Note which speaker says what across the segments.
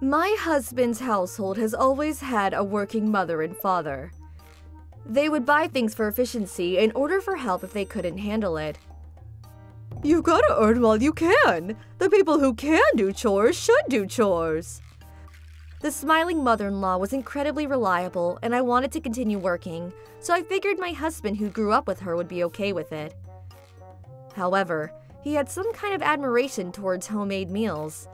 Speaker 1: My husband's household has always had a working mother and father. They would buy things for efficiency in order for help if they couldn't handle it. You gotta earn while you can. The people who can do chores should do chores. The smiling mother-in-law was incredibly reliable, and I wanted to continue working, so I figured my husband who grew up with her would be okay with it. However, he had some kind of admiration towards homemade meals.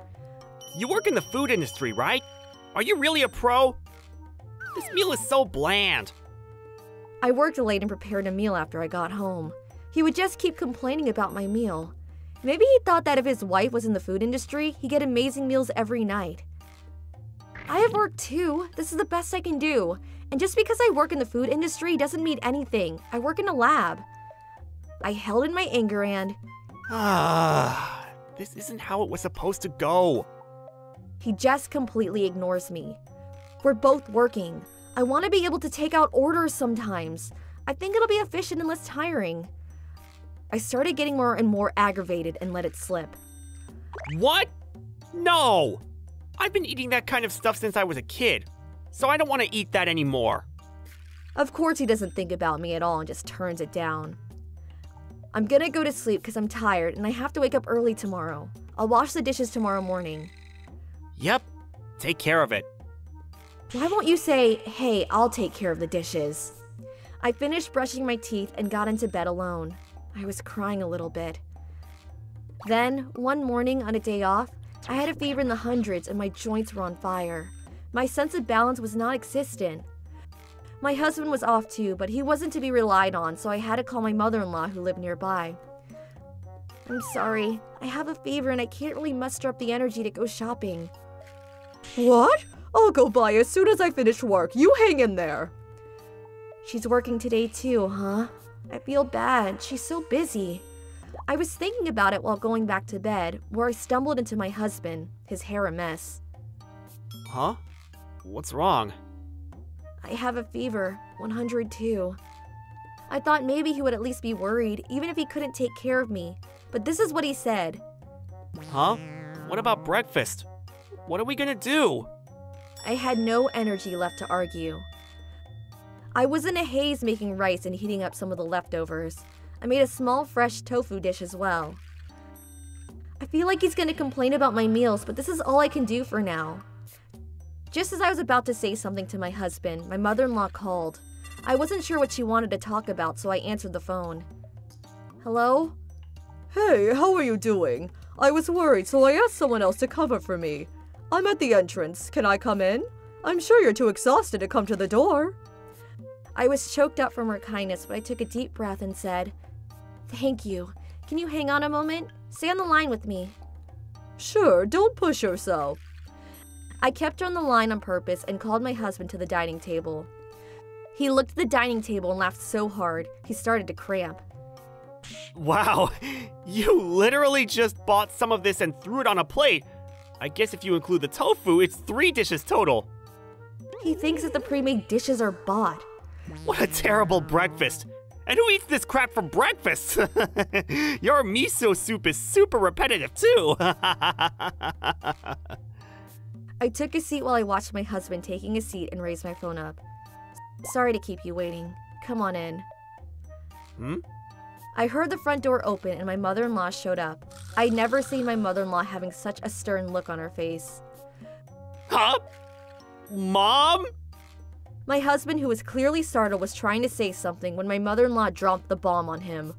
Speaker 2: You work in the food industry, right? Are you really a pro? This meal is so bland.
Speaker 1: I worked late and prepared a meal after I got home. He would just keep complaining about my meal. Maybe he thought that if his wife was in the food industry, he'd get amazing meals every night. I have work too. This is the best I can do. And just because I work in the food industry doesn't mean anything. I work in a lab. I held in my anger and...
Speaker 2: This isn't how it was supposed to go.
Speaker 1: He just completely ignores me. We're both working. I want to be able to take out orders sometimes. I think it'll be efficient and less tiring. I started getting more and more aggravated and let it slip.
Speaker 2: What? No! I've been eating that kind of stuff since I was a kid, so I don't want to eat that anymore.
Speaker 1: Of course he doesn't think about me at all and just turns it down. I'm gonna go to sleep because I'm tired and I have to wake up early tomorrow. I'll wash the dishes tomorrow morning.
Speaker 2: Yep, take care of it.
Speaker 1: Why won't you say, hey, I'll take care of the dishes? I finished brushing my teeth and got into bed alone. I was crying a little bit. Then, one morning on a day off, I had a fever in the hundreds and my joints were on fire. My sense of balance was non-existent. My husband was off too, but he wasn't to be relied on, so I had to call my mother-in-law who lived nearby. I'm sorry, I have a fever and I can't really muster up the energy to go shopping. What? I'll go by as soon as I finish work. You hang in there. She's working today too, huh? I feel bad. She's so busy. I was thinking about it while going back to bed, where I stumbled into my husband, his hair a mess.
Speaker 2: Huh? What's wrong?
Speaker 1: I have a fever, 102. I thought maybe he would at least be worried, even if he couldn't take care of me. But this is what he said.
Speaker 2: Huh? What about breakfast? What are we gonna do?
Speaker 1: I had no energy left to argue. I was in a haze making rice and heating up some of the leftovers. I made a small fresh tofu dish as well. I feel like he's gonna complain about my meals, but this is all I can do for now. Just as I was about to say something to my husband, my mother-in-law called. I wasn't sure what she wanted to talk about, so I answered the phone. Hello? Hey, how are you doing? I was worried, so I asked someone else to cover for me. I'm at the entrance. Can I come in? I'm sure you're too exhausted to come to the door. I was choked up from her kindness, but I took a deep breath and said, Thank you. Can you hang on a moment? Stay on the line with me. Sure, don't push yourself. I kept her on the line on purpose and called my husband to the dining table. He looked at the dining table and laughed so hard, he started to cramp.
Speaker 2: Wow, you literally just bought some of this and threw it on a plate. I guess if you include the tofu, it's 3 dishes total.
Speaker 1: He thinks that the pre-made dishes are bought.
Speaker 2: What a terrible breakfast. And who eats this crap for breakfast? Your miso soup is super repetitive too.
Speaker 1: I took a seat while I watched my husband taking a seat and raised my phone up. Sorry to keep you waiting. Come on in. I heard the front door open and my mother-in-law showed up. I'd never seen my mother-in-law having such a stern look on her face.
Speaker 2: Huh? Mom?
Speaker 1: My husband, who was clearly startled, was trying to say something when my mother-in-law dropped the bomb on him.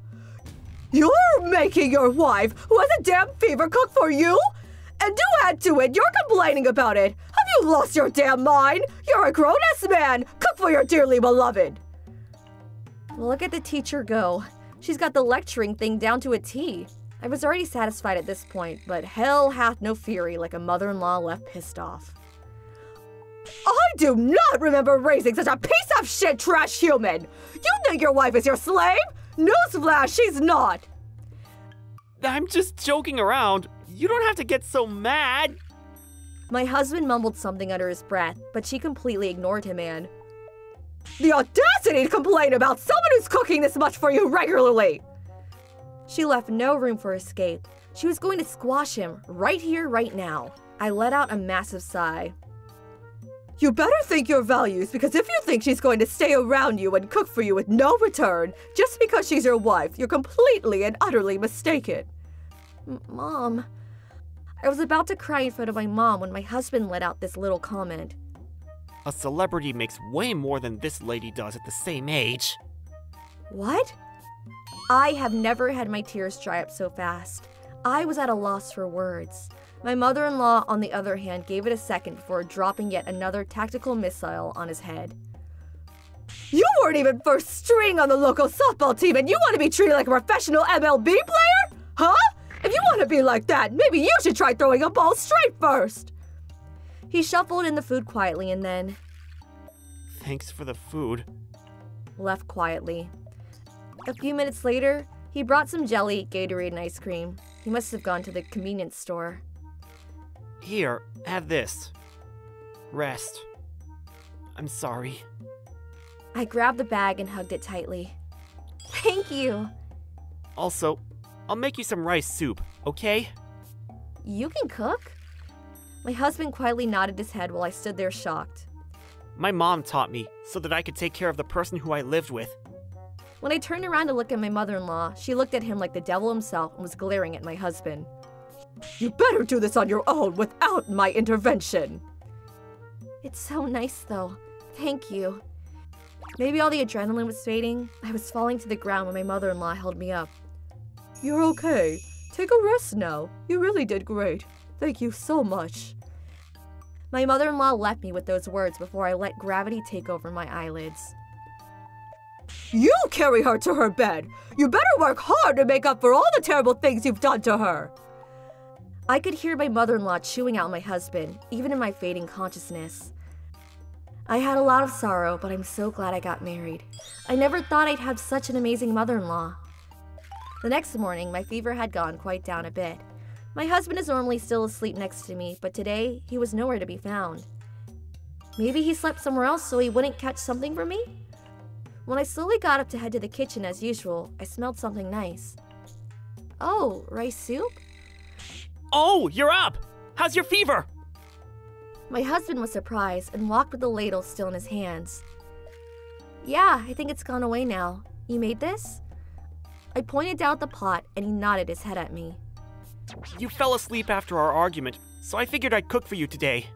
Speaker 1: You're making your wife, who has a damn fever, cook for you? And to add to it, you're complaining about it. Have you lost your damn mind? You're a grown-ass man. Cook for your dearly beloved. Look at the teacher go. She's got the lecturing thing down to a T. I was already satisfied at this point, but hell hath no fury like a mother-in-law left pissed off. I do not remember raising such a piece of shit trash human! You think your wife is your slave? Newsflash, she's not!
Speaker 2: I'm just joking around. You don't have to get so mad.
Speaker 1: My husband mumbled something under his breath, but she completely ignored him and... The audacity to complain about someone who's cooking this much for you regularly! She left no room for escape. She was going to squash him right here, right now. I let out a massive sigh. You better think your values, because if you think she's going to stay around you and cook for you with no return, just because she's your wife, you're completely and utterly mistaken. Mom. I was about to cry in front of my mom when my husband let out this little comment.
Speaker 2: A celebrity makes way more than this lady does at the same age.
Speaker 1: What? I have never had my tears dry up so fast. I was at a loss for words. My mother-in-law, on the other hand, gave it a second before dropping yet another tactical missile on his head. You weren't even first string on the local softball team and you want to be treated like a professional MLB player? Huh? If you want to be like that, maybe you should try throwing a ball straight first. He shuffled in the food quietly and then...
Speaker 2: Thanks for the food.
Speaker 1: Left quietly. A few minutes later, he brought some jelly, Gatorade, and ice cream. He must have gone to the convenience store.
Speaker 2: Here, have this. Rest. I'm sorry.
Speaker 1: I grabbed the bag and hugged it tightly. Thank you.
Speaker 2: Also, I'll make you some rice soup, okay?
Speaker 1: You can cook? My husband quietly nodded his head while I stood there shocked.
Speaker 2: My mom taught me so that I could take care of the person who I lived with.
Speaker 1: When I turned around to look at my mother-in-law, she looked at him like the devil himself and was glaring at my husband. You better do this on your own without my intervention. It's so nice, though. Thank you. Maybe all the adrenaline was fading. I was falling to the ground when my mother-in-law held me up. You're okay. Take a rest now. You really did great. Thank you so much. My mother-in-law left me with those words before I let gravity take over my eyelids. You carry her to her bed. You better work hard to make up for all the terrible things you've done to her. I could hear my mother-in-law chewing out my husband, even in my fading consciousness. I had a lot of sorrow, but I'm so glad I got married. I never thought I'd have such an amazing mother-in-law. The next morning, my fever had gone quite down a bit. My husband is normally still asleep next to me, but today, he was nowhere to be found. Maybe he slept somewhere else so he wouldn't catch something from me? When I slowly got up to head to the kitchen as usual, I smelled something nice. Oh, rice soup?
Speaker 2: Oh, you're up! How's your fever?
Speaker 1: My husband was surprised and walked with the ladle still in his hands. Yeah, I think it's gone away now. You made this? I pointed down at the pot and he nodded his head at me.
Speaker 2: You fell asleep after our argument, so I figured I'd cook for you today.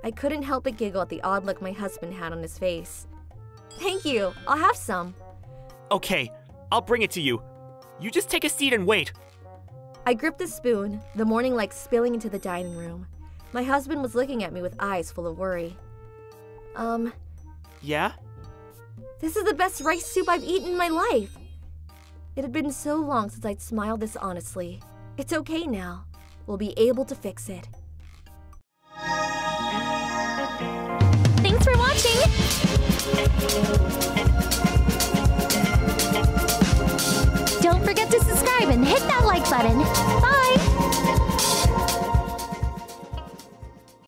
Speaker 1: I couldn't help but giggle at the odd look my husband had on his face. Thank you. I'll have some.
Speaker 2: Okay, I'll bring it to you. You just take a seat and wait.
Speaker 1: I gripped the spoon, the morning light spilling into the dining room. My husband was looking at me with eyes full of worry.
Speaker 2: Yeah?
Speaker 1: This is the best rice soup I've eaten in my life. It had been so long since I'd smiled this honestly. It's okay now. We'll be able to fix it.
Speaker 3: Thanks for watching! Don't forget to subscribe and hit that like button.